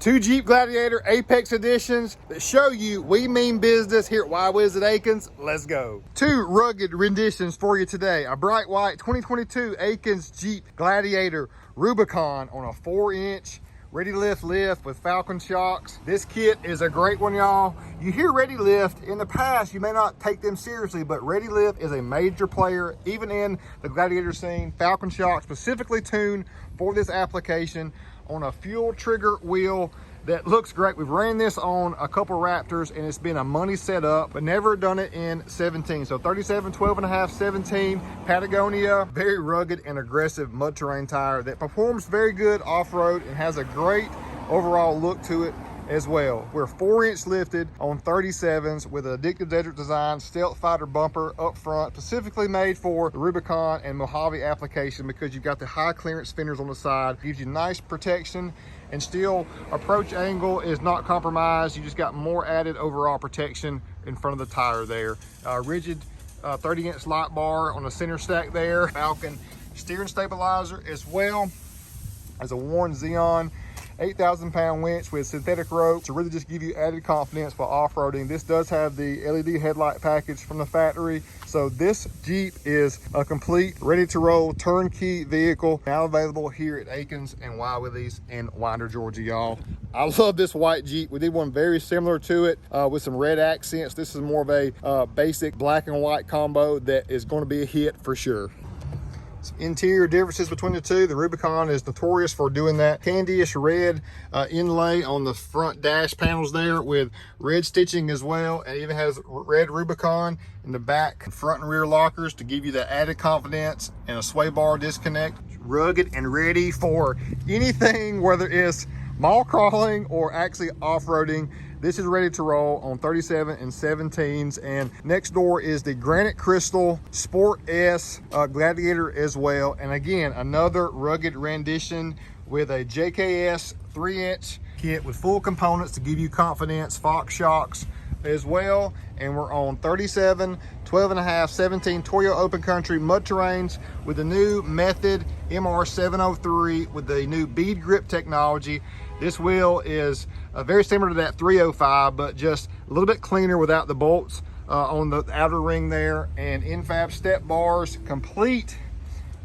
Two Jeep Gladiator Apex Editions that show you we mean business here at Willies at Akins. Let's go. Two rugged renditions for you today. A bright white 2022 Akins Jeep Gladiator Rubicon on a 4-inch ready lift with Falcon shocks. This kit is a great one, y'all. You hear ready lift in the past, you may not take them seriously, but ready lift is a major player even in the Gladiator scene. Falcon shocks specifically tuned for this application on a fuel trigger wheel that looks great. We've ran this on a couple Raptors and it's been a money setup, but never done it in 17. So 37, 12.5, 17, Patagonia, very rugged and aggressive mud terrain tire that performs very good off-road and has a great overall look to it as well. We're 4-inch lifted on 37s with an addictive desert design, stealth fighter bumper up front, specifically made for the Rubicon and Mojave application because you've got the high clearance fenders on the side. Gives you nice protection and still approach angle is not compromised. You just got more added overall protection in front of the tire there. Rigid 30-inch light bar on the center stack there. Falcon steering stabilizer as well as a worn Xeon 8,000-pound winch with synthetic rope to really just give you added confidence while off-roading. This does have the LED headlight package from the factory. So this Jeep is a complete, ready-to-roll, turnkey vehicle now available here at Akins and Willies in Winder, Georgia, y'all. I love this white Jeep. We did one very similar to it with some red accents. This is more of a basic black and white combo that is going to be a hit for sure. Some interior differences between the two. The Rubicon is notorious for doing that candyish red inlay on the front dash panels there with red stitching as well. And even has red Rubicon in the back front and rear lockers to give you the added confidence and a sway bar disconnect. Rugged and ready for anything, whether it's mall crawling or actually off-roading. This is ready to roll on 37 and 17s. And next door is the Granite Crystal Sport S Gladiator as well. And again, another rugged rendition with a JKS 3-inch kit with full components to give you confidence, Fox shocks as well. And we're on 37, 12.5, 17 Toyo Open Country mud terrains with the new Method MR703 with the new bead grip technology. This wheel is very similar to that 305, but just a little bit cleaner without the bolts on the outer ring there. And n-fab step bars, complete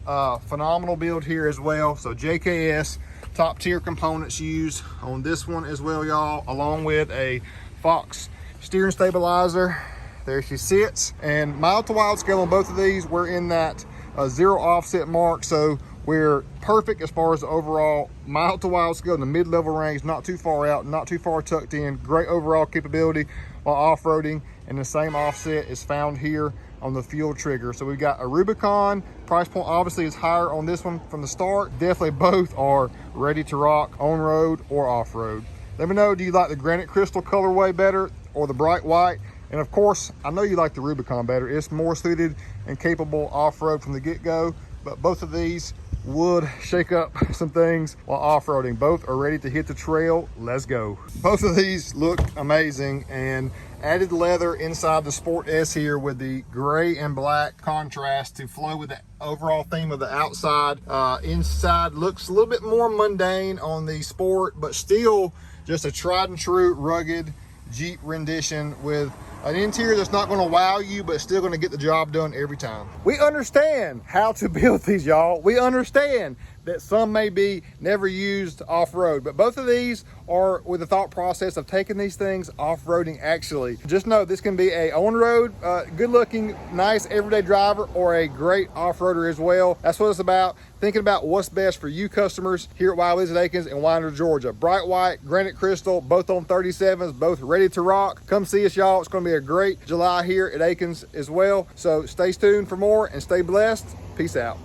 phenomenal build here as well. So JKS top tier components used on this one as well, y'all, along with a Fox steering stabilizer. There she sits. And mild to wild scale on both of these, we're in that 0 offset mark. So we're perfect as far as the overall mild to wild scale in the mid-level range, not too far out, not too far tucked in. Great overall capability while off-roading, and the same offset is found here on the fuel trigger. So we've got a Rubicon. Price point obviously is higher on this one from the start. Definitely both are ready to rock on-road or off-road. Let me know, do you like the Granite Crystal colorway better or the bright white? And of course, I know you like the Rubicon better. It's more suited and capable off-road from the get-go, but both of these would shake up some things while off-roading. Both are ready to hit the trail. Let's go. Both of these look amazing, and added leather inside the Sport S here with the gray and black contrast to flow with the overall theme of the outside. Inside looks a little bit more mundane on the Sport, but still just a tried and true rugged Jeep rendition with an interior that's not going to wow you, but still going to get the job done every time. We understand how to build these, y'all. We understand that some may be never used off-road, but both of these are with the thought process of taking these things off-roading actually. Just know this can be a on-road, good-looking, nice everyday driver or a great off-roader as well. That's what it's about, thinking about what's best for you customers here at Willies at Akins in Winder, Georgia. Bright white, Granite Crystal, both on 37s, both ready to rock. Come see us, y'all. It's going to be a great July here at Akins as well. So stay tuned for more and stay blessed. Peace out.